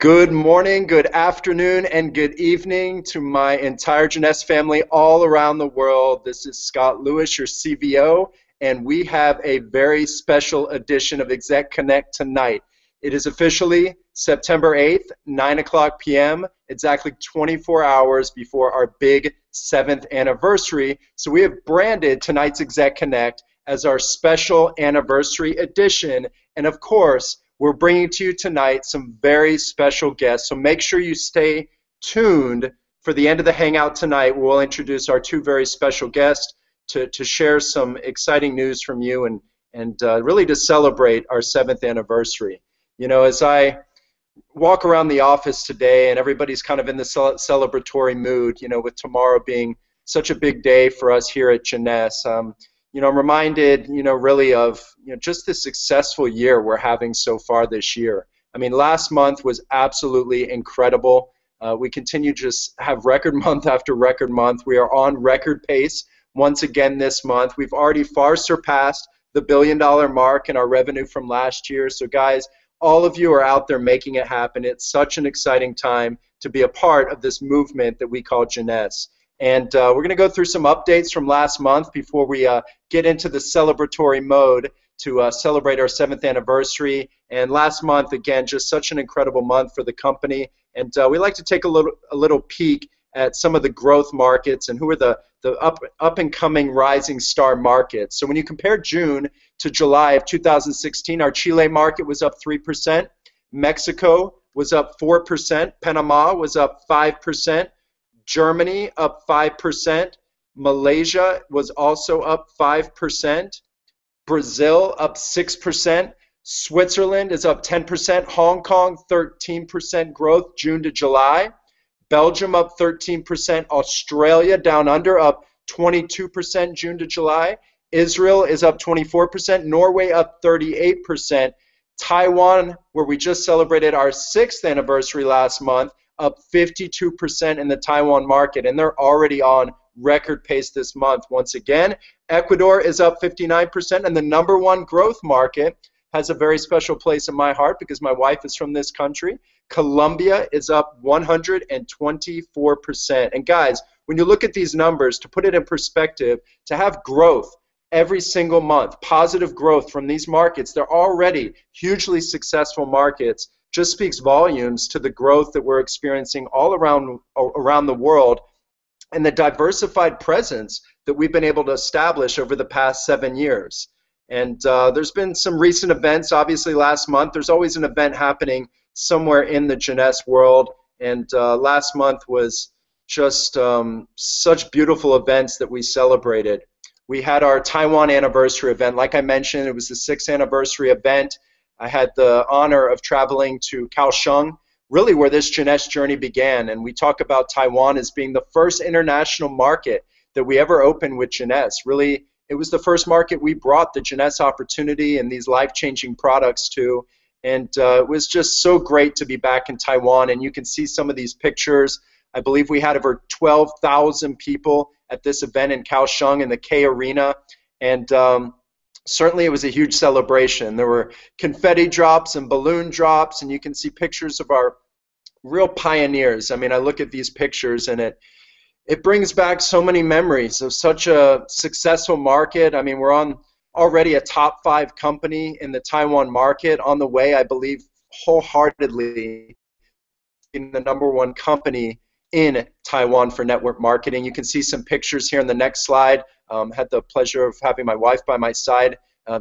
Good morning, good afternoon, and good evening to my entire Jeunesse family all around the world. This is Scott Lewis, your CVO, and we have a very special edition of ExecConnect tonight. It is officially September 8th, 9 o'clock p.m., exactly 24 hours before our big 7th anniversary. So we have branded tonight's ExecConnect as our special anniversary edition, and of course, we're bringing to you tonight some very special guests, so make sure you stay tuned for the end of the hangout tonight. We'll introduce our two very special guests to share some exciting news from you and really to celebrate our 7th anniversary. You know, as I walk around the office today and everybody's kind of in the celebratory mood, you know, with tomorrow being such a big day for us here at Jeunesse, you know, I'm reminded, you know, really of, you know, just the successful year we're having so far this year. I mean, last month was absolutely incredible. We continue to just have record month after record month. We are on record pace once again this month. We've already far surpassed the $1 billion mark in our revenue from last year. So guys, all of you are out there making it happen. It's such an exciting time to be a part of this movement that we call Jeunesse. And we're going to go through some updates from last month before we get into the celebratory mode to celebrate our 7th anniversary. And last month, again, just such an incredible month for the company. And we like to take a little peek at some of the growth markets and who are the up-and-coming rising star markets. So when you compare June to July of 2016, our Chile market was up 3%, Mexico was up 4%, Panama was up 5%, Germany up 5%, Malaysia was also up 5%, Brazil up 6%, Switzerland is up 10%, Hong Kong 13% growth June to July, Belgium up 13%, Australia down under up 22% June to July, Israel is up 24%, Norway up 38%, Taiwan, where we just celebrated our 6th anniversary last month, up 52% in the Taiwan market, and they're already on record pace this month. Once again, Ecuador is up 59%, and the #1 growth market has a very special place in my heart because my wife is from this country. Colombia is up 124%. And guys, when you look at these numbers, to put it in perspective, to have growth every single month, positive growth from these markets, they're already hugely successful markets, just speaks volumes to the growth that we're experiencing all around the world and the diversified presence that we've been able to establish over the past 7 years. And there's been some recent events. Obviously last month, there's always an event happening somewhere in the Jeunesse world, and last month was just such beautiful events that we celebrated. We had our Taiwan Anniversary event. Like I mentioned, it was the 6th anniversary event. I had the honor of traveling to Kaohsiung, really where this Jeunesse journey began. And we talk about Taiwan as being the first international market that we ever opened with Jeunesse. Really, it was the first market we brought the Jeunesse opportunity and these life-changing products to. And it was just so great to be back in Taiwan. And you can see some of these pictures. I believe we had over 12,000 people at this event in Kaohsiung in the K Arena. And certainly it was a huge celebration. There were confetti drops and balloon drops, and you can see pictures of our real pioneers. I mean, I look at these pictures and it brings back so many memories of such a successful market. I mean, we're on already a top 5 company in the Taiwan market, on the way, I believe, wholeheartedly in the #1 company in Taiwan for network marketing. You can see some pictures here in the next slide. Had the pleasure of having my wife by my side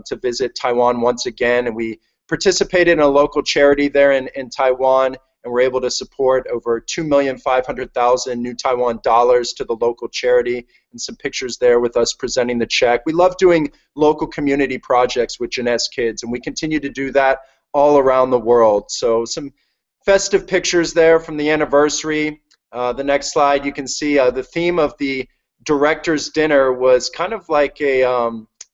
to visit Taiwan once again, and we participated in a local charity there in Taiwan, and were able to support over 2,500,000 new Taiwan dollars to the local charity, and some pictures there with us presenting the check. We love doing local community projects with Jeunesse kids, and we continue to do that all around the world. So some festive pictures there from the anniversary. The next slide, you can see the theme of the director's dinner was kind of like it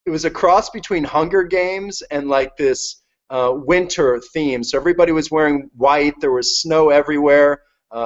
was a cross between Hunger Games and like this winter theme. So everybody was wearing white. There was snow everywhere.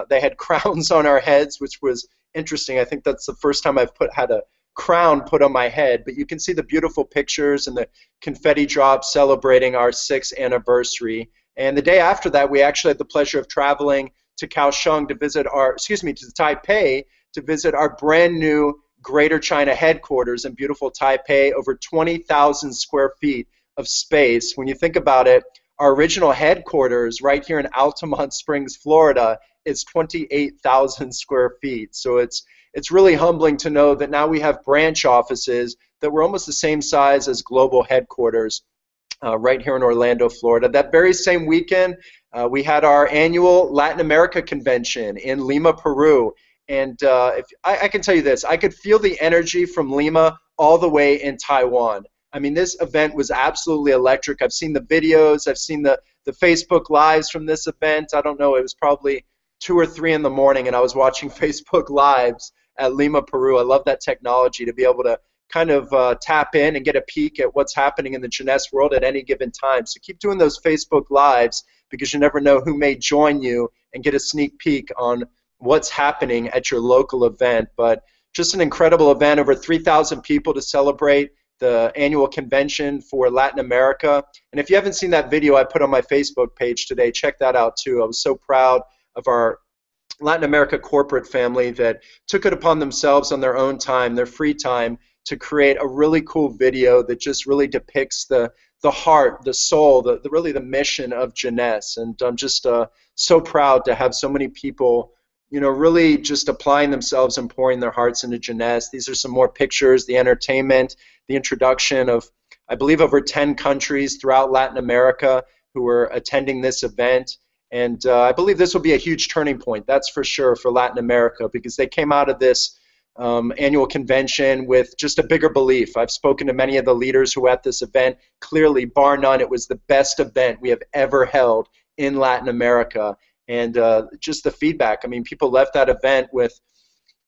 They had crowns on our heads, which was interesting. I think that's the first time I've had a crown put on my head. But you can see the beautiful pictures and the confetti drops celebrating our 6th anniversary. And the day after that, we actually had the pleasure of traveling to Kaohsiung to visit to Taipei to visit our brand new Greater China headquarters in beautiful Taipei, over 20,000 square feet of space. When you think about it, our original headquarters right here in Altamont Springs, Florida, is 28,000 square feet. So it's really humbling to know that now we have branch offices that were almost the same size as global headquarters right here in Orlando, Florida. That very same weekend, we had our annual Latin America convention in Lima, Peru. And if I can tell you this, I could feel the energy from Lima all the way in Taiwan. I mean, this event was absolutely electric. I've seen the videos. I've seen the Facebook Lives from this event. I don't know, it was probably 2 or 3 in the morning, and I was watching Facebook Lives at Lima, Peru. I love that technology to be able to kind of tap in and get a peek at what's happening in the Jeunesse world at any given time. So keep doing those Facebook Lives, because you never know who may join you and get a sneak peek on what's happening at your local event. But just an incredible event, over 3,000 people to celebrate the annual convention for Latin America. And if you haven't seen that video I put on my Facebook page today, check that out too. I was so proud of our Latin America corporate family that took it upon themselves on their own time, their free time, to create a really cool video that just really depicts the heart, the soul, really the mission of Jeunesse. And I'm just so proud to have so many people, you know, really just applying themselves and pouring their hearts into Jeunesse. These are some more pictures, the entertainment, the introduction of, I believe, over 10 countries throughout Latin America who are attending this event. And I believe this will be a huge turning point, that's for sure, for Latin America, because they came out of this annual convention with just a bigger belief. I've spoken to many of the leaders who were at this event. Clearly, bar none, it was the best event we have ever held in Latin America. And just the feedback, I mean, people left that event with,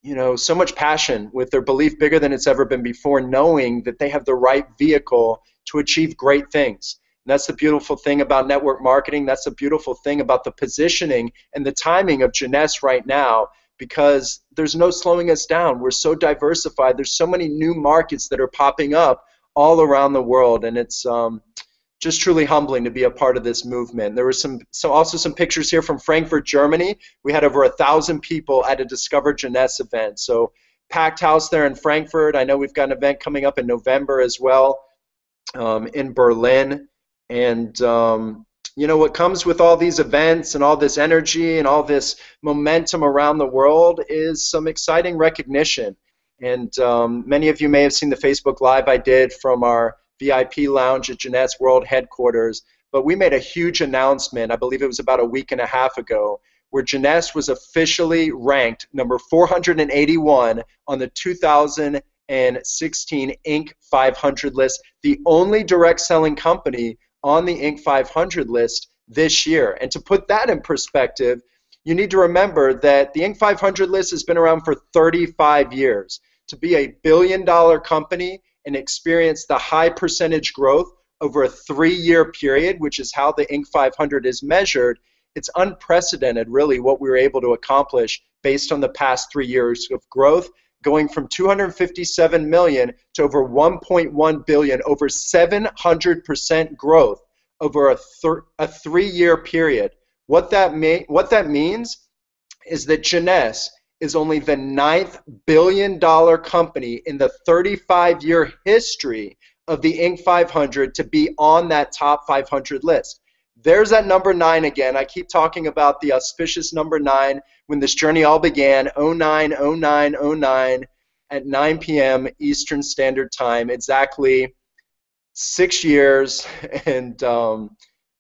you know, so much passion, with their belief bigger than it's ever been before, knowing that they have the right vehicle to achieve great things. And that's the beautiful thing about network marketing. That's the beautiful thing about the positioning and the timing of Jeunesse right now, because there's no slowing us down. We're so diversified. There's so many new markets that are popping up all around the world, and it's just truly humbling to be a part of this movement. There were also some pictures here from Frankfurt, Germany. We had over 1,000 people at a Discover Jeunesse event. So packed house there in Frankfurt. I know we've got an event coming up in November as well in Berlin. And you know, what comes with all these events and all this energy and all this momentum around the world is some exciting recognition. And many of you may have seen the Facebook Live I did from our VIP lounge at Jeunesse World Headquarters, but we made a huge announcement, I believe it was about a week and a half ago, where Jeunesse was officially ranked number 481 on the 2016 Inc. 500 list, the only direct selling company on the Inc. 500 list this year. And to put that in perspective, you need to remember that the Inc. 500 list has been around for 35 years. To be a billion-dollar company and experience the high percentage growth over a 3-year period, which is how the Inc. 500 is measured, it's unprecedented, really, what we were able to accomplish based on the past 3 years of growth, going from 257 million to over 1.1 billion, over 700% growth over a 3-year period. What that means is that Jeunesse is only the 9th billion-dollar company in the 35-year history of the Inc. 500 to be on that top 500 list. There's that number 9 again. I keep talking about the auspicious number 9 when this journey all began, 09/09/09 at 9 p.m. Eastern Standard Time, exactly 6 years and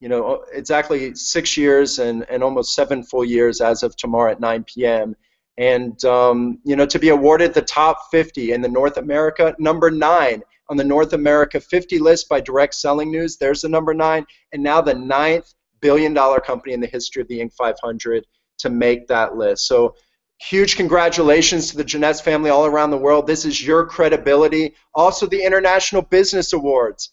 you know, exactly 6 years and almost 7 full years as of tomorrow at 9 p.m. And you know, to be awarded the top 50 in the North America, number 9 on the North America 50 list by Direct Selling News, there's the number 9, and now the 9th billion-dollar company in the history of the Inc. 500 to make that list. So huge congratulations to the Jeunesse family all around the world. This is your credibility. Also the International Business Awards.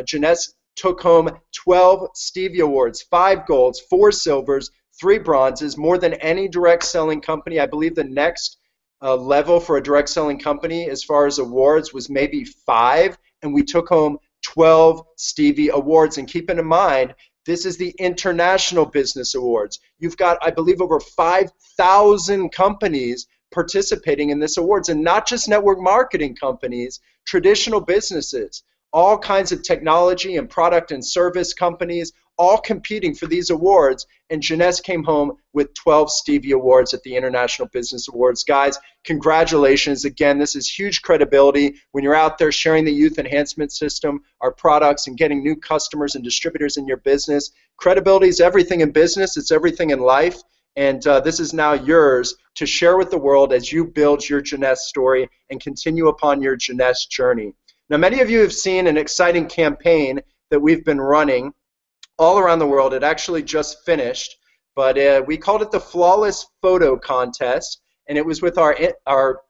Jeunesse took home 12 Stevie Awards, 5 golds, 4 silvers, 3 bronzes, more than any direct selling company. I believe the next level for a direct selling company as far as awards was maybe 5, and we took home 12 Stevie Awards. And keep in mind This is the International Business Awards. You've got, I believe, over 5,000 companies participating in this awards, and not just network marketing companies, traditional businesses, all kinds of technology and product and service companies, all competing for these awards. And Jeunesse came home with 12 Stevie Awards at the International Business Awards. Guys, congratulations. Again, this is huge credibility when you're out there sharing the youth enhancement system, our products, and getting new customers and distributors in your business. Credibility is everything in business. It's everything in life. And this is now yours to share with the world as you build your Jeunesse story and continue upon your Jeunesse journey. Now, many of you have seen an exciting campaign that we've been running all around the world. It actually just finished, but we called it the Flawless Photo Contest, and it was with our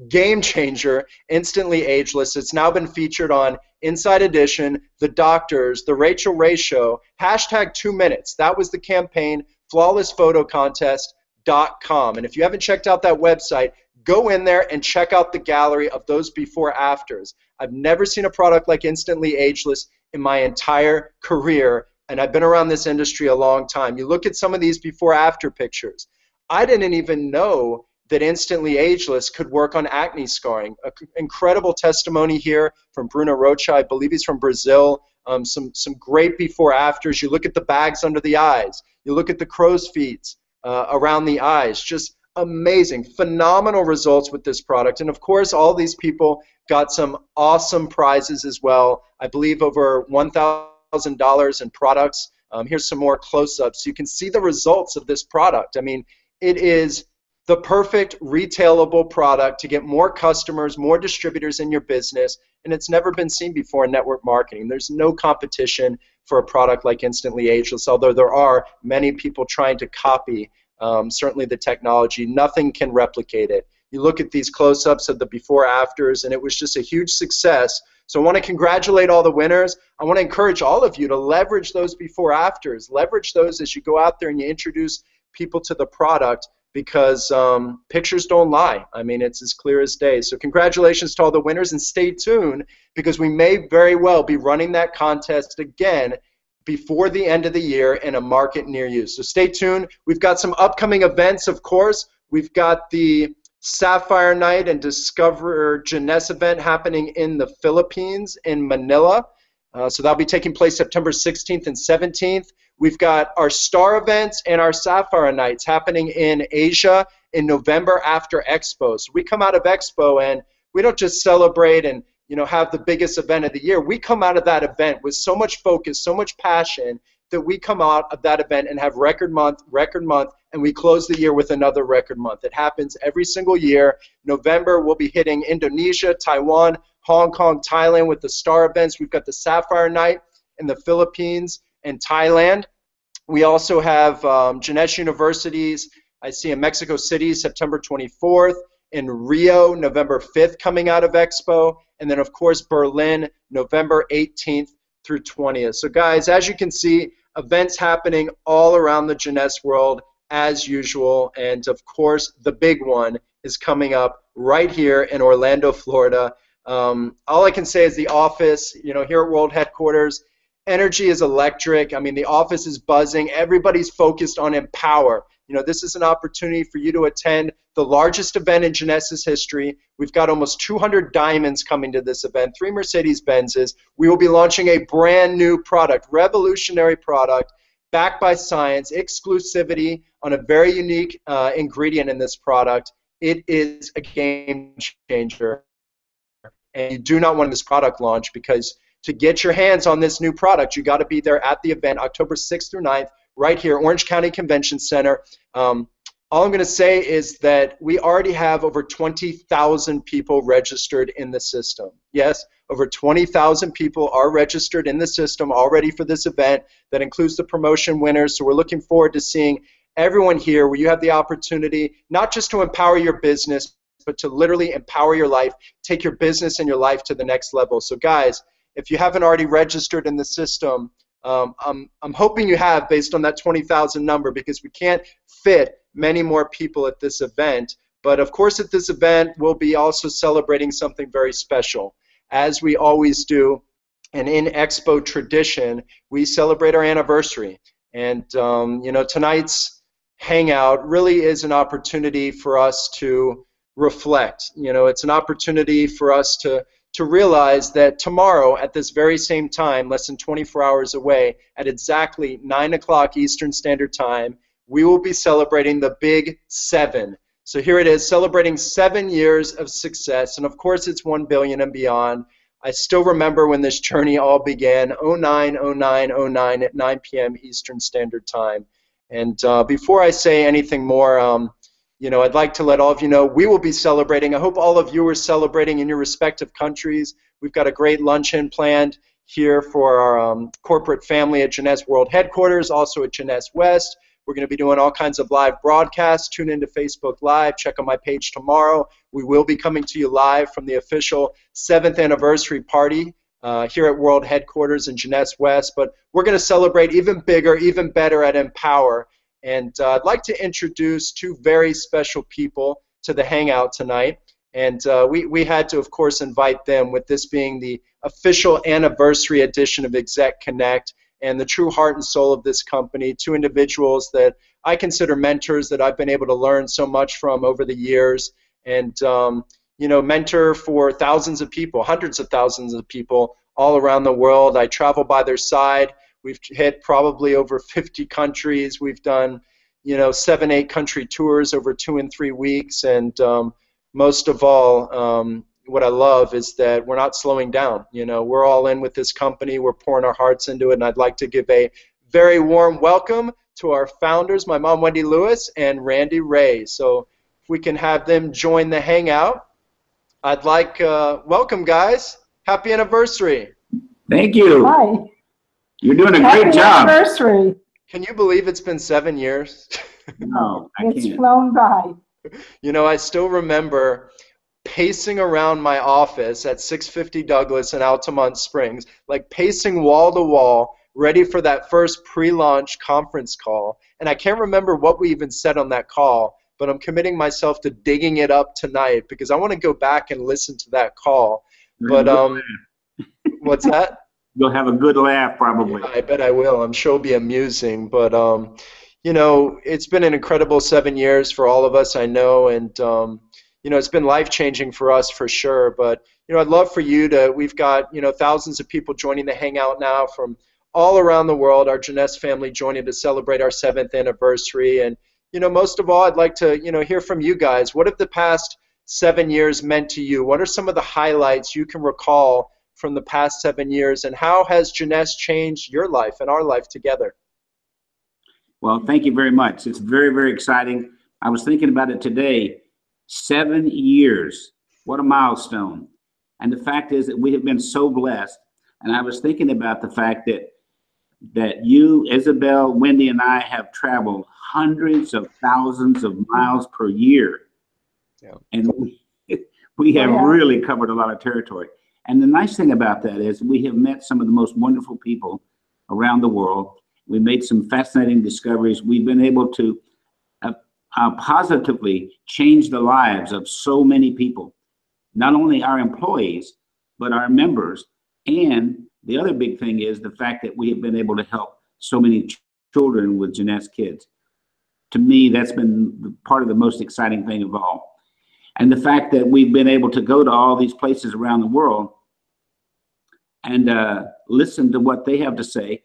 game changer, Instantly Ageless. It's now been featured on Inside Edition, The Doctors, The Rachel Ray Show, hashtag 2 minutes. That was the campaign, flawlessphotocontest.com. And if you haven't checked out that website, go in there and check out the gallery of those before afters. I've never seen a product like Instantly Ageless in my entire career, and I've been around this industry a long time. You look at some of these before after pictures. I didn't even know that Instantly Ageless could work on acne scarring. Incredible testimony here from Bruno Rocha. I believe he's from Brazil. Some great before afters. You look at the bags under the eyes. You look at the crow's feet around the eyes. Just amazing, phenomenal results with this product. And of course, all these people got some awesome prizes as well. I believe over $1,000 in products. Here's some more close-ups. You can see the results of this product. I mean, it is the perfect retailable product to get more customers, more distributors in your business, and it's never been seen before in network marketing. There's no competition for a product like Instantly Ageless, although there are many people trying to copy certainly the technology. Nothing can replicate it. You look at these close-ups of the before afters, and it was just a huge success. So I want to congratulate all the winners. I want to encourage all of you to leverage those before afters. Leverage those as you go out there and you introduce people to the product, because pictures don't lie. I mean, it's as clear as day. So congratulations to all the winners, and stay tuned, because we may very well be running that contest again before the end of the year in a market near you. So stay tuned. We've got some upcoming events, of course. We've got the Sapphire Night and Discover Jeunesse event happening in the Philippines, in Manila. So that'll be taking place September 16th and 17th. We've got our Star events and our Sapphire Nights happening in Asia in November after Expo. So we come out of Expo and we don't just celebrate and have the biggest event of the year. We come out of that event with so much focus, so much passion, that we come out of that event and have record month, and we close the year with another record month. It happens every single year. November, we'll be hitting Indonesia, Taiwan, Hong Kong, Thailand with the Star events. We've got the Sapphire Night in the Philippines and Thailand. We also have Jeunesse Universities, I see in Mexico City, September 24th, in Rio, November 5th, coming out of Expo, and then of course Berlin, November 18th through 20th. So guys, as you can see, events happening all around the Jeunesse world as usual, and of course the big one is coming up right here in Orlando, Florida. All I can say is the office, here at World Headquarters, energy is electric. I mean, the office is buzzing. Everybody's focused on Empower. This is an opportunity for you to attend the largest event in Jeunesse's history. We've got almost 200 diamonds coming to this event, 3 Mercedes-Benzes. We will be launching a brand new product, revolutionary product, backed by science, exclusivity on a very unique ingredient in this product. It is a game changer. And you do not want this product launch, because to get your hands on this new product, you got to be there at the event, October 6th through 9th, right here, Orange County Convention Center. All I'm going to say is that we already have over 20,000 people registered in the system. Yes, over 20,000 people are registered in the system already for this event. That includes the promotion winners. So we're looking forward to seeing everyone here, where you have the opportunity not just to empower your business, but to literally empower your life, take your business and your life to the next level. So guys, if you haven't already registered in the system, I'm hoping you have, based on that 20,000 number, because we can't fit many more people at this event. But of course, at this event, we'll be also celebrating something very special, as we always do. And in Expo tradition, we celebrate our anniversary. And tonight's hangout really is an opportunity for us to reflect. It's an opportunity for us to realize that tomorrow at this very same time, less than 24 hours away, at exactly 9 o'clock Eastern Standard Time, we will be celebrating the Big 7. So here it is, celebrating 7 years of success. And of course, it's 1 billion and beyond. I still remember when this journey all began, 09/09/09 at 9 p.m. Eastern Standard Time. And before I say anything more, I'd like to let all of you know we will be celebrating. I hope all of you are celebrating in your respective countries. We've got a great luncheon planned here for our corporate family at Jeunesse World Headquarters, also at Jeunesse West. We're going to be doing all kinds of live broadcasts. Tune into Facebook Live. Check on my page tomorrow. We will be coming to you live from the official 7th anniversary party here at World Headquarters in Jeunesse West. But we're going to celebrate even bigger, even better at Empower. And I'd like to introduce two very special people to the Hangout tonight. And we had to, of course, invite them, with this being the official Anniversary Edition of ExecConnect and the true heart and soul of this company, two individuals that I consider mentors that I've been able to learn so much from over the years, and mentor for thousands of people, hundreds of thousands of people all around the world. I travel by their side. We've hit probably over 50 countries. We've done 7, 8 country tours over 2 and 3 weeks, and most of all, what I love is that we're not slowing down. We're all in with this company. We're pouring our hearts into it, and I'd like to give a very warm welcome to our founders, my mom, Wendy Lewis, and Randy Ray. So if we can have them join the Hangout, I'd like, welcome, guys. Happy anniversary. Thank you. Hi. You're doing a great job. Happy anniversary. Can you believe it's been 7 years? No, I can't. It's flown by. I still remember pacing around my office at 650 Douglas in Altamont Springs, like pacing wall to wall, ready for that first pre-launch conference call. And I can't remember what we even said on that call, but I'm committing myself to digging it up tonight because I want to go back and listen to that call. But what's that? You'll have a good laugh, probably. Yeah, I bet I will. I'm sure it'll be amusing. But it's been an incredible 7 years for all of us, I know, and it's been life-changing for us for sure. But I'd love for you to. We've got thousands of people joining the Hangout now from all around the world. Our Jeunesse family joining to celebrate our 7th anniversary. And most of all, I'd like to hear from you guys. What have the past 7 years meant to you? What are some of the highlights you can recall from the past 7 years, and how has Jeunesse changed your life and our life together? Well, thank you very much. It's very, very exciting. I was thinking about it today. 7 years. What a milestone. And the fact is that we have been so blessed. And I was thinking about the fact that you, Isabel, Wendy, and I have traveled hundreds of thousands of miles per year. Yeah. And we have really covered a lot of territory. And the nice thing about that is we have met some of the most wonderful people around the world. We made some fascinating discoveries. We've been able to positively change the lives of so many people, not only our employees, but our members. And the other big thing is the fact that we have been able to help so many children with Jeunesse kids. To me, that's been part of the most exciting thing of all. And the fact that we've been able to go to all these places around the world and listen to what they have to say.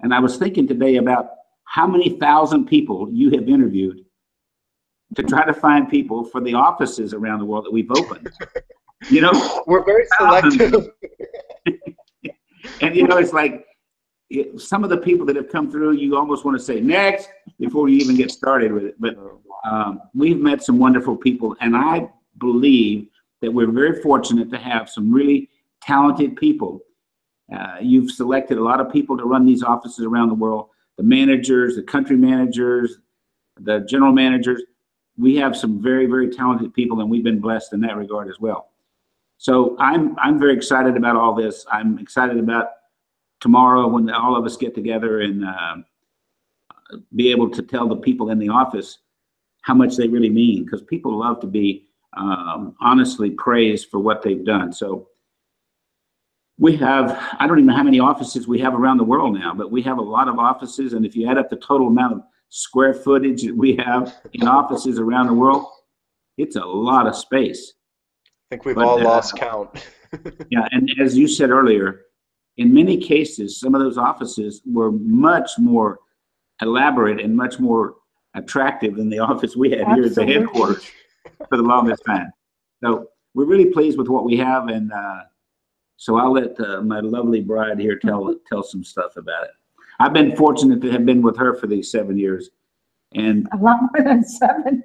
And I was thinking today about how many thousand people you have interviewed to try to find people for the offices around the world that we've opened. We're very selective. And it's like some of the people that have come through, you almost want to say next before you even get started with it. But we've met some wonderful people, and I believe that we're very fortunate to have some really talented people. You've selected a lot of people to run these offices around the world, the managers, the country managers, the general managers. We have some very, very talented people, and we've been blessed in that regard as well. So I'm very excited about all this. I'm excited about tomorrow when all of us get together and be able to tell the people in the office how much they really mean, because people love to be honestly praised for what they've done. So We have, I don't even know how many offices we have around the world now, but we have a lot of offices. And if you add up the total amount of square footage that we have in offices around the world, it's a lot of space. I think we've all lost count. Yeah, and as you said earlier, in many cases, some of those offices were much more elaborate and much more attractive than the office we had here at the headquarters for the longest time. So we're really pleased with what we have, and so I'll let my lovely bride here tell some stuff about it. I've been fortunate to have been with her for these 7 years, and a lot more than 7.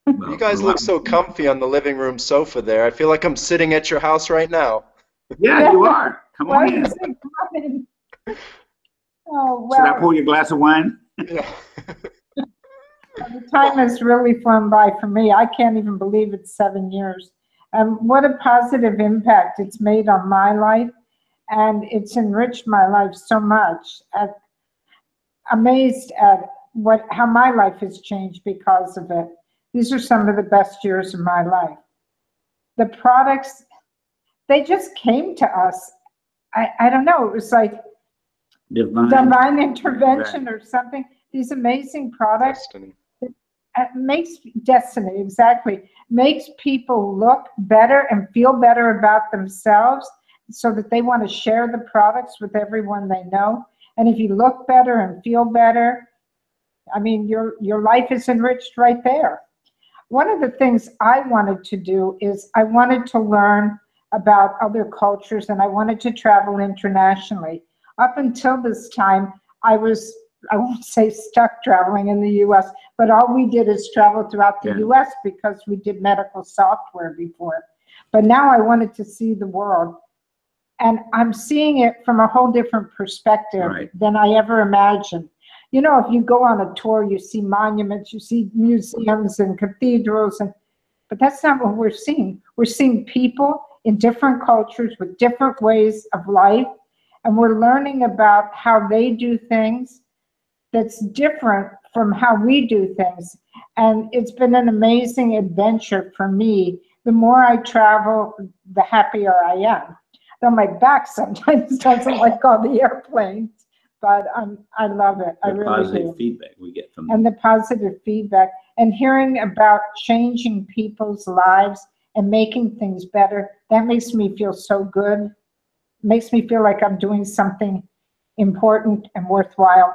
Well, you guys look so comfy on the living room sofa there. I feel like I'm sitting at your house right now. Yeah, you are. Come on in. Come in. Oh, well. Should I pour you a glass of wine? Yeah. The time has really flown by for me. I can't even believe it's 7 years. What a positive impact it's made on my life, and it's enriched my life so much. Amazed at how my life has changed because of it. These are some of the best years of my life. The products, they just came to us. I don't know, it was like divine intervention or something. These amazing products. Destiny. It makes destiny, exactly. Makes people look better and feel better about themselves so that they want to share the products with everyone they know. And if you look better and feel better, I mean, your life is enriched right there. One of the things I wanted to do is I wanted to learn about other cultures, and I wanted to travel internationally. Up until this time, I won't say stuck traveling in the US, but all we did is travel throughout the US because we did medical software before. But now I wanted to see the world. And I'm seeing it from a whole different perspective than I ever imagined. You know, if you go on a tour, you see monuments, you see museums and cathedrals, but that's not what we're seeing. We're seeing people in different cultures with different ways of life, and we're learning about how they do things that's different from how we do things. And it's been an amazing adventure for me. The more I travel, the happier I am. Though my back sometimes doesn't like all the airplanes, but I love it. I really do. The positive feedback we get from them. And the positive feedback, and hearing about changing people's lives and making things better, that makes me feel so good. Makes me feel like I'm doing something important and worthwhile.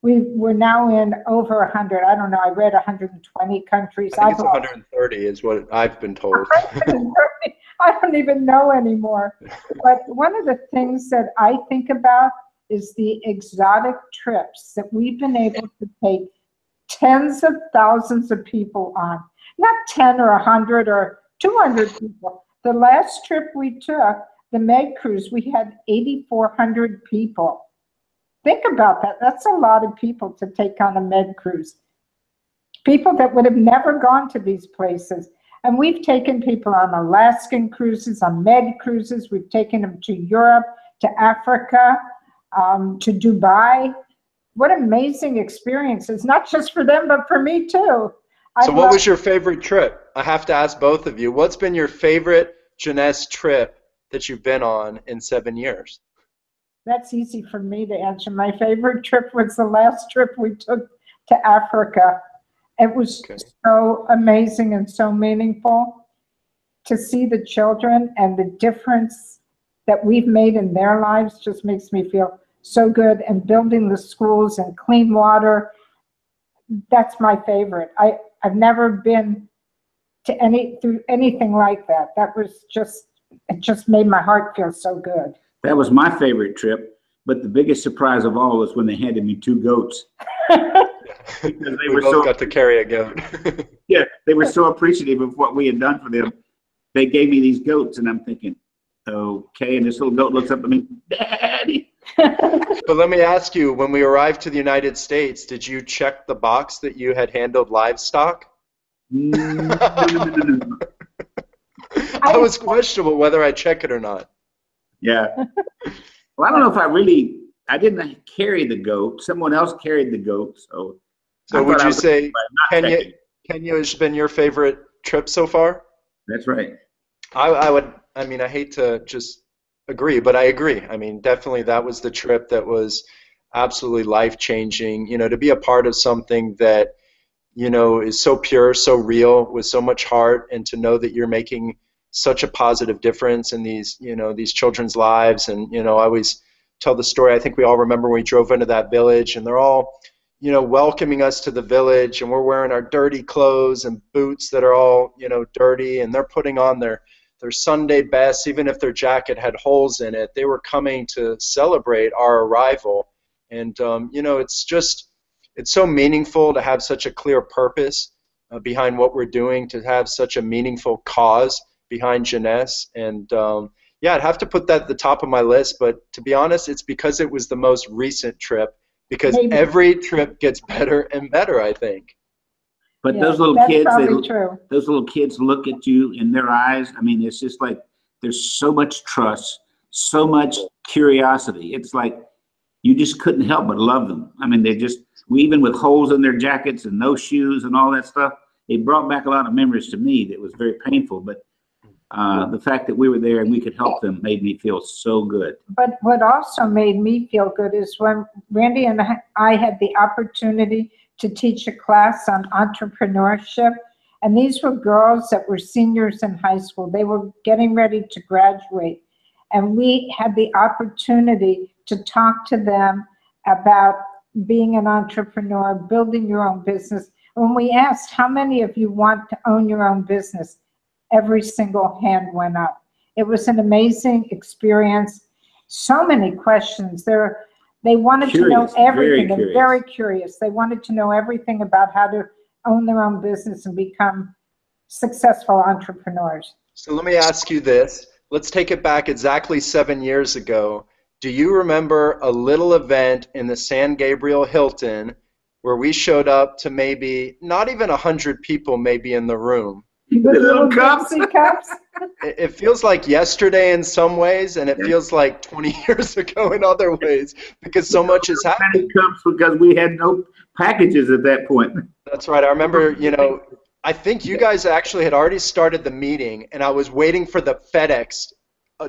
We're now in over 100. I don't know. I read 120 countries. I think it's 130 is what I've been told. 130. I don't even know anymore. But one of the things that I think about is the exotic trips that we've been able to take tens of thousands of people on. Not 10 or 100 or 200 people. The last trip we took, the Med Cruise, we had 8,400 people. Think about that. That's a lot of people to take on a Med Cruise. People that would have never gone to these places. And we've taken people on Alaskan cruises, on Med Cruises. We've taken them to Europe, to Africa, to Dubai. What amazing experiences, not just for them, but for me too. So what was your favorite trip? I have to ask both of you. What's been your favorite Jeunesse trip that you've been on in 7 years? That's easy for me to answer. My favorite trip was the last trip we took to Africa. It was so amazing and so meaningful to see the children, and the difference that we've made in their lives just makes me feel so good. And building the schools and clean water, that's my favorite. I've never been to anything like that. That was it just made my heart feel so good. That was my favorite trip, but the biggest surprise of all was when they handed me 2 goats. Because we both got to carry a goat. Yeah, they were so appreciative of what we had done for them. They gave me these goats, and I'm thinking, okay, and this little goat looks up at me, Daddy. But let me ask you, when we arrived to the United States, did you check the box that you had handled livestock? No. I was questionable whether I check it or not. Yeah. Well, I don't know if I didn't carry the goat. Someone else carried the goat. So would you say Kenya has been your favorite trip so far? That's right. I hate to just agree, but I agree. I mean, definitely that was the trip that was absolutely life-changing. You know, to be a part of something that, you know, is so pure, so real, with so much heart, and to know that you're making such a positive difference in these, you know, these children's lives. And, you know, I always tell the story. I think we all remember when we drove into that village, and they're all, you know, welcoming us to the village, and we're wearing our dirty clothes and boots that are all, you know, dirty, and they're putting on their Sunday best, even if their jacket had holes in it. They were coming to celebrate our arrival. And, you know, it's so meaningful to have such a clear purpose behind what we're doing, to have such a meaningful cause behind Jeunesse. And yeah, I'd have to put that at the top of my list, but to be honest, it's because it was the most recent trip, because Maybe. every trip gets better and better, I think. But Yeah, those little that's kids, probably true. those little kids look at you in their eyes. I mean, it's just like there's so much trust, so much curiosity. It's like you just couldn't help but love them. I mean, even with holes in their jackets and no shoes and all that stuff, it brought back a lot of memories to me that was very painful. But the fact that we were there and we could help them made me feel so good. But what also made me feel good is when Randy and I had the opportunity to teach a class on entrepreneurship. And these were girls that were seniors in high school. They were getting ready to graduate. And we had the opportunity to talk to them about being an entrepreneur, building your own business. When we asked, how many of you want to own your own business? Every single hand went up. It was an amazing experience. So many questions. They wanted to know everything. They're very curious. They wanted to know everything about how to own their own business and become successful entrepreneurs. So let me ask you this. Let's take it back exactly 7 years ago. Do you remember a little event in the San Gabriel Hilton where we showed up to maybe not even 100 people maybe in the room? With little cups. It feels like yesterday in some ways, and it feels like 20 years ago in other ways, because so much has happened. Cups because we had no packages at that point. That's right. I remember, you know, I think you guys actually had already started the meeting, and I was waiting for the FedEx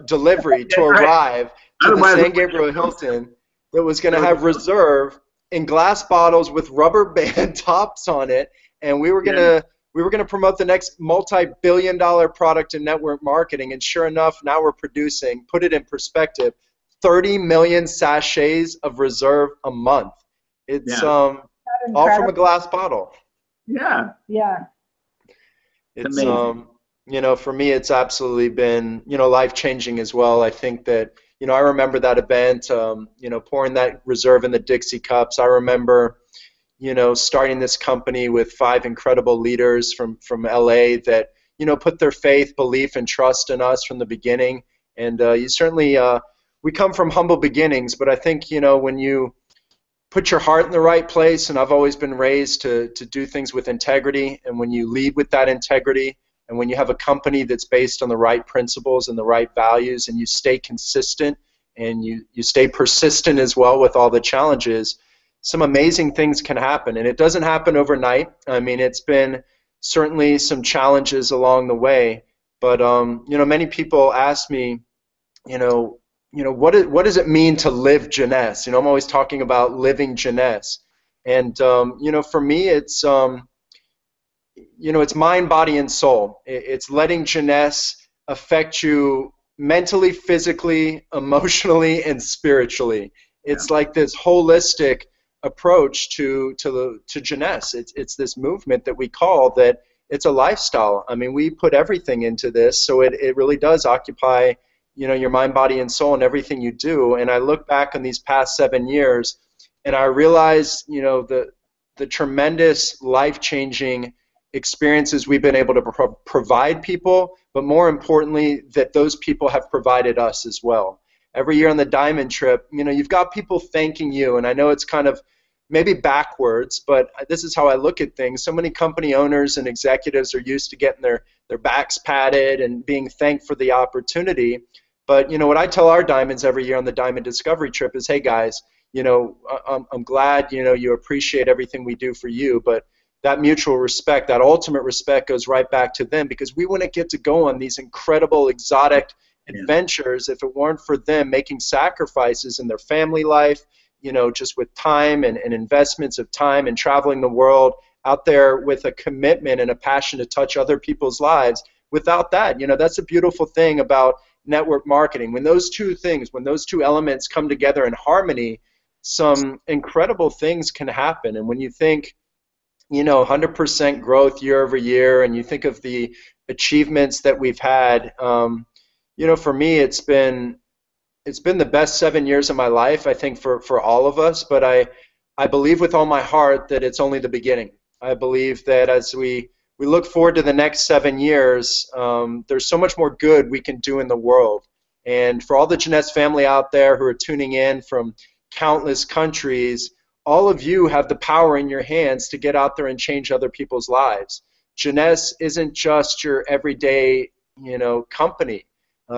delivery to arrive to the San Gabriel Hilton that was going to have reserve in glass bottles with rubber band tops on it, and we were going to promote the next multi-billion-dollar product in network marketing. And sure enough, now we're producing, put it in perspective, 30 million sachets of reserve a month. It's all from a glass bottle. Yeah. Yeah. It's you know, for me, it's absolutely been, you know, life-changing as well. I think that, you know, I remember that event, you know, pouring that reserve in the Dixie cups. I remember, you know, starting this company with 5 incredible leaders from LA that, you know, put their faith, belief, and trust in us from the beginning. And you certainly, we come from humble beginnings, but I think, you know, when you put your heart in the right place, and I've always been raised to do things with integrity, and when you lead with that integrity, and when you have a company that's based on the right principles and the right values, and you stay consistent and you stay persistent as well with all the challenges, some amazing things can happen. And it doesn't happen overnight. I mean, it's been certainly some challenges along the way, but you know, many people ask me, you know, what does it mean to live Jeunesse? You know, I'm always talking about living Jeunesse, and you know, for me, it's you know, it's mind, body, and soul. It's letting Jeunesse affect you mentally, physically, emotionally, and spiritually. It's like this holistic approach to Jeunesse. It's this movement that we call that. It's a lifestyle. I mean, we put everything into this, so it really does occupy, you know, your mind, body, and soul in everything you do. And I look back on these past 7 years, and I realize, you know, the tremendous life-changing experiences we've been able to provide people, but more importantly, that those people have provided us as well. Every year on the Diamond Trip, you know, you've got people thanking you, and I know it's kind of maybe backwards, but this is how I look at things. So many company owners and executives are used to getting their backs patted and being thanked for the opportunity. But, you know, what I tell our Diamonds every year on the Diamond Discovery Trip is, hey guys, you know, I'm glad, you know, you appreciate everything we do for you, but that mutual respect, that ultimate respect goes right back to them, because we wouldn't get to go on these incredible, exotic, adventures, if it weren't for them making sacrifices in their family life, you know, just with time and investments of time and traveling the world out there with a commitment and a passion to touch other people's lives. Without that, you know, that's a beautiful thing about network marketing. When those two things, when those two elements come together in harmony, some incredible things can happen. And when you think, you know, 100% growth year over year, and you think of the achievements that we've had, you know, for me, it's been the best 7 years of my life, I think, for all of us. But I believe with all my heart that it's only the beginning. I believe that as we look forward to the next 7 years, there's so much more good we can do in the world. And for all the Jeunesse family out there who are tuning in from countless countries, all of you have the power in your hands to get out there and change other people's lives. Jeunesse isn't just your everyday, you know, company.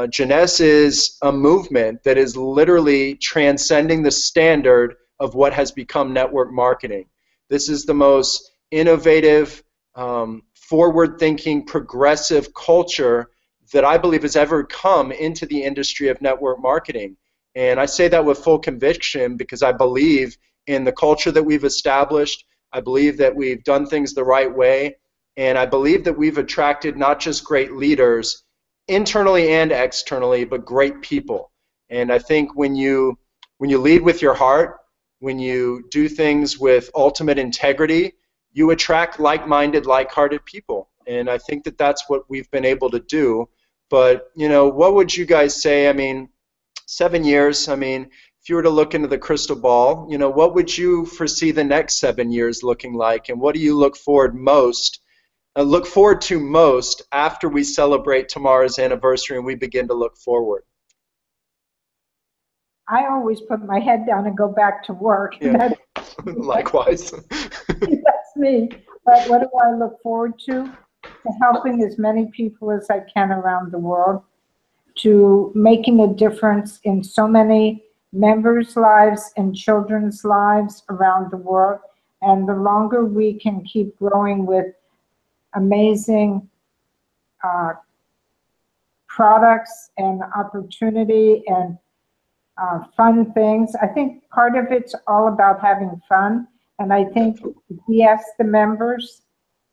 Jeunesse is a movement that is literally transcending the standard of what has become network marketing. This is the most innovative, forward-thinking, progressive culture that I believe has ever come into the industry of network marketing. And I say that with full conviction because I believe in the culture that we've established. I believe that we've done things the right way. And I believe that we've attracted not just great leaders, internally and externally, but great people. And I think when you lead with your heart, when you do things with ultimate integrity, you attract like-minded, like-hearted people. And I think that that's what we've been able to do. But, you know, what would you guys say? I mean, 7 years, I mean, if you were to look into the crystal ball, you know, what would you foresee the next 7 years looking like? And what do you look forward to most after we celebrate tomorrow's anniversary and we begin to look forward? I always put my head down and go back to work. Yeah. Likewise. That's me. But what do I look forward to? To helping as many people as I can around the world, to making a difference in so many members' lives and children's lives around the world. And the longer we can keep growing with amazing products and opportunity and fun things. I think part of it's all about having fun. And I think if we ask the members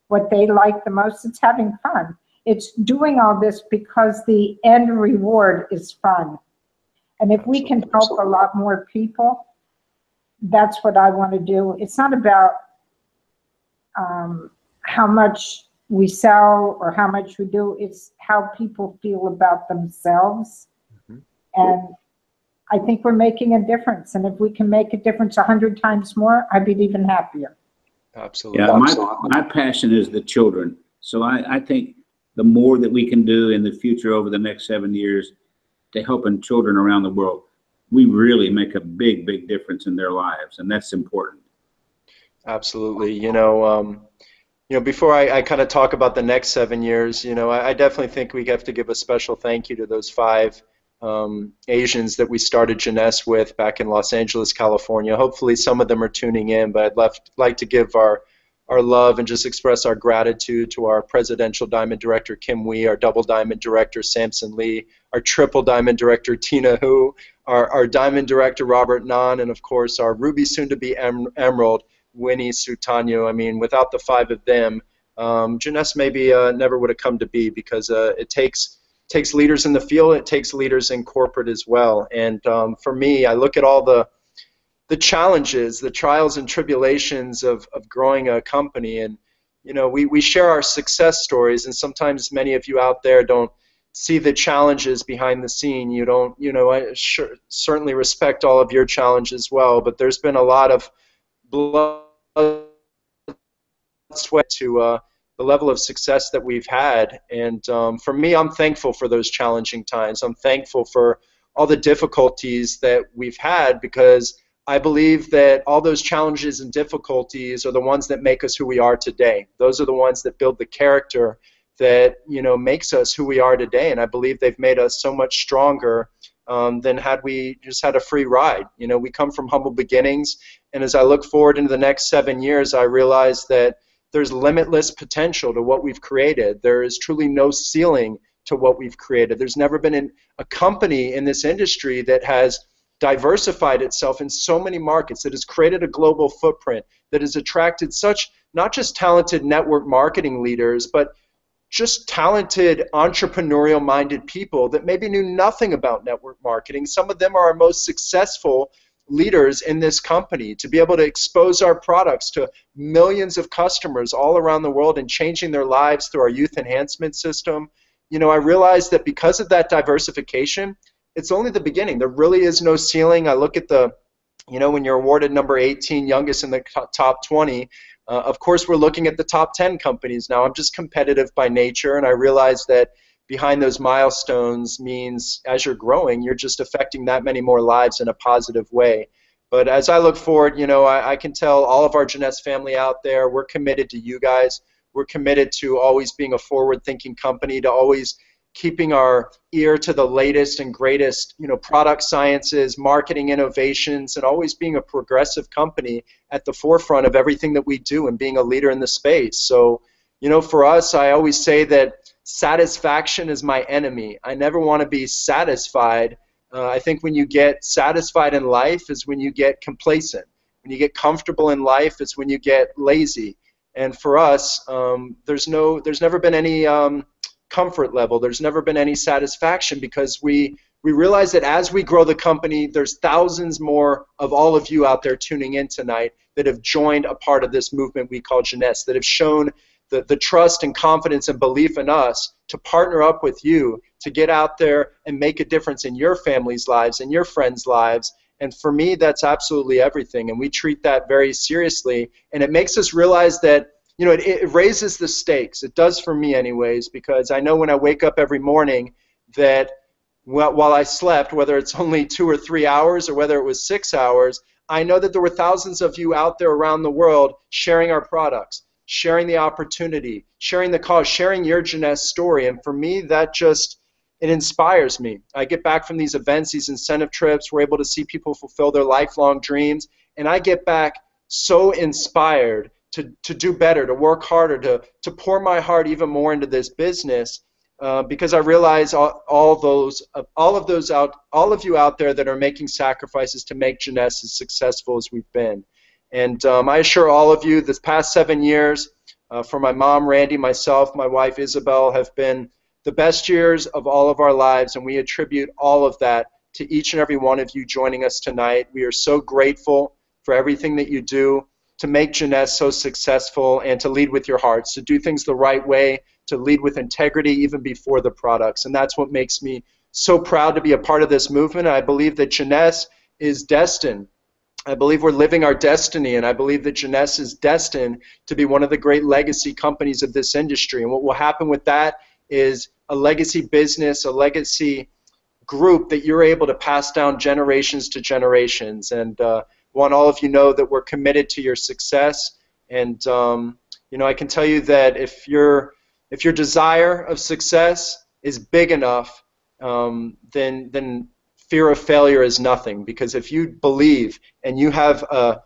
what they like the most, it's having fun. It's doing all this because the end reward is fun. And if we can help a lot more people, that's what I want to do. It's not about how much we sell or how much we do. It's how people feel about themselves. Mm-hmm. And I think we're making a difference. And if we can make a difference 100 times more, I'd be even happier. Absolutely. Yeah, my passion is the children. So I think the more that we can do in the future over the next 7 years to helping children around the world, we really make a big, big difference in their lives. And that's important. Absolutely. You know, before I kind of talk about the next 7 years, you know, I definitely think we have to give a special thank you to those 5 Asians that we started Jeunesse with back in Los Angeles, California. Hopefully some of them are tuning in, but I'd like to give our love and just express our gratitude to our Presidential Diamond Director, Kim Wee, our Double Diamond Director, Samson Lee, our Triple Diamond Director, Tina Hu, our Diamond Director, Robert Nan, and of course our Ruby soon-to-be Emerald, Winnie Sutanyo. I mean, without the 5 of them, Jeunesse maybe never would have come to be, because it takes leaders in the field, it takes leaders in corporate as well. And for me, I look at all the challenges, the trials and tribulations of growing a company, and you know, we share our success stories, and sometimes many of you out there don't see the challenges behind the scene. You don't, you know, I certainly respect all of your challenges as well, but there's been a lot of blood, sweat to the level of success that we've had. And for me, I'm thankful for those challenging times. I'm thankful for all the difficulties that we've had, because I believe that all those challenges and difficulties are the ones that make us who we are today. Those are the ones that build the character that, you know, makes us who we are today. And I believe they've made us so much stronger than had we just had a free ride. You know, we come from humble beginnings, and as I look forward into the next 7 years, I realize that there's limitless potential to what we've created. There is truly no ceiling to what we've created. There's never been a company in this industry that has diversified itself in so many markets, that has created a global footprint, that has attracted such not just talented network marketing leaders, but just talented entrepreneurial minded people that maybe knew nothing about network marketing. Some of them are our most successful leaders in this company, to be able to expose our products to millions of customers all around the world and changing their lives through our youth enhancement system. You know, I realized that because of that diversification, it's only the beginning. There really is no ceiling. I look at the, you know, when you're awarded number 18, youngest in the top 20, of course, we're looking at the top 10 companies now. I'm just competitive by nature, and I realize that behind those milestones means as you're growing, you're just affecting that many more lives in a positive way. But as I look forward, you know, I can tell all of our Jeunesse family out there, we're committed to you guys. We're committed to always being a forward-thinking company, to always keeping our ear to the latest and greatest, you know, product sciences, marketing innovations, and always being a progressive company at the forefront of everything that we do and being a leader in the space. So, you know, for us, I always say that satisfaction is my enemy. I never want to be satisfied. I think when you get satisfied in life is when you get complacent. When you get comfortable in life is when you get lazy. And for us, there's never been any comfort level. There's never been any satisfaction, because we realize that as we grow the company, there's thousands more of all of you out there tuning in tonight that have joined a part of this movement we call Jeunesse, that have shown the trust and confidence and belief in us to partner up with you to get out there and make a difference in your family's lives and your friends' lives. And for me, that's absolutely everything. And we treat that very seriously. And it makes us realize that, you know, it raises the stakes. It does for me anyways, because I know when I wake up every morning that while I slept, whether it's only 2 or 3 hours or whether it was 6 hours, I know that there were thousands of you out there around the world sharing our products, sharing the opportunity, sharing the cause, sharing your Jeunesse story. And for me, that just, it inspires me. I get back from these events, these incentive trips, we're able to see people fulfill their lifelong dreams, and I get back so inspired to do better, to work harder, to pour my heart even more into this business, because I realize all of you out there that are making sacrifices to make Jeunesse as successful as we've been. And I assure all of you, this past 7 years, for my mom, Randy, myself, my wife, Isabel, have been the best years of all of our lives, and we attribute all of that to each and every one of you joining us tonight. We are so grateful for everything that you do to make Jeunesse so successful, and to lead with your hearts, to do things the right way, to lead with integrity even before the products. And that's what makes me so proud to be a part of this movement. I believe that Jeunesse is destined. I believe we're living our destiny, and I believe that Jeunesse is destined to be one of the great legacy companies of this industry. And what will happen with that is a legacy business, a legacy group that you're able to pass down generations to generations. And want all of you know that we're committed to your success. And you know, I can tell you that if your desire of success is big enough, then fear of failure is nothing. Because if you believe and you have a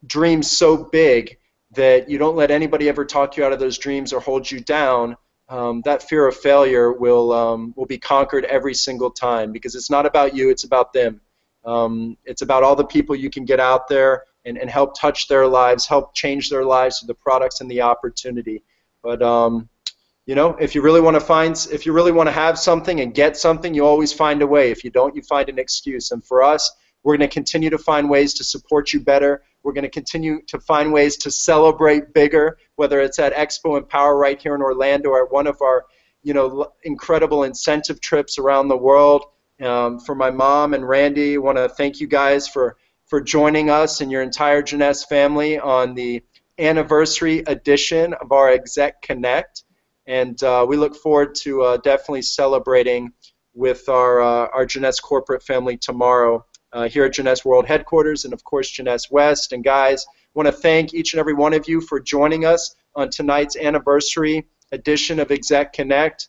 dream so big that you don't let anybody ever talk you out of those dreams or hold you down, that fear of failure will be conquered every single time. Because it's not about you, it's about them. It's about all the people you can get out there and help touch their lives, help change their lives through the products and the opportunity. But you know, if you really want to have something and get something, you always find a way. If you don't, you find an excuse. And for us, we're going to continue to find ways to support you better. We're going to continue to find ways to celebrate bigger, whether it's at Expo Empower right here in Orlando or at one of our, you know, incredible incentive trips around the world. For my mom and Randy, I want to thank you guys for joining us and your entire Jeunesse family on the anniversary edition of our ExecConnect. And we look forward to definitely celebrating with our Jeunesse corporate family tomorrow here at Jeunesse World Headquarters and, of course, Jeunesse West. And guys, I want to thank each and every one of you for joining us on tonight's anniversary edition of ExecConnect.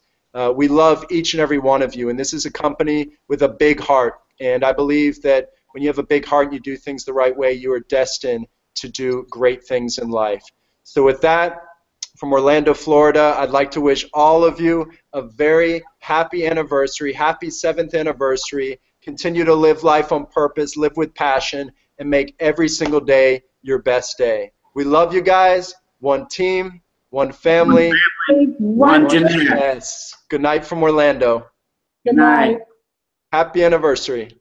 We love each and every one of you, and this is a company with a big heart. And I believe that when you have a big heart and you do things the right way, you are destined to do great things in life. So with that, from Orlando, Florida. I'd like to wish all of you a very happy anniversary, happy 7th anniversary. Continue to live life on purpose, live with passion, and make every single day your best day. We love you guys. One team, one family, one Jeunesse. Jeunesse. Good night from Orlando. Good night. Happy anniversary.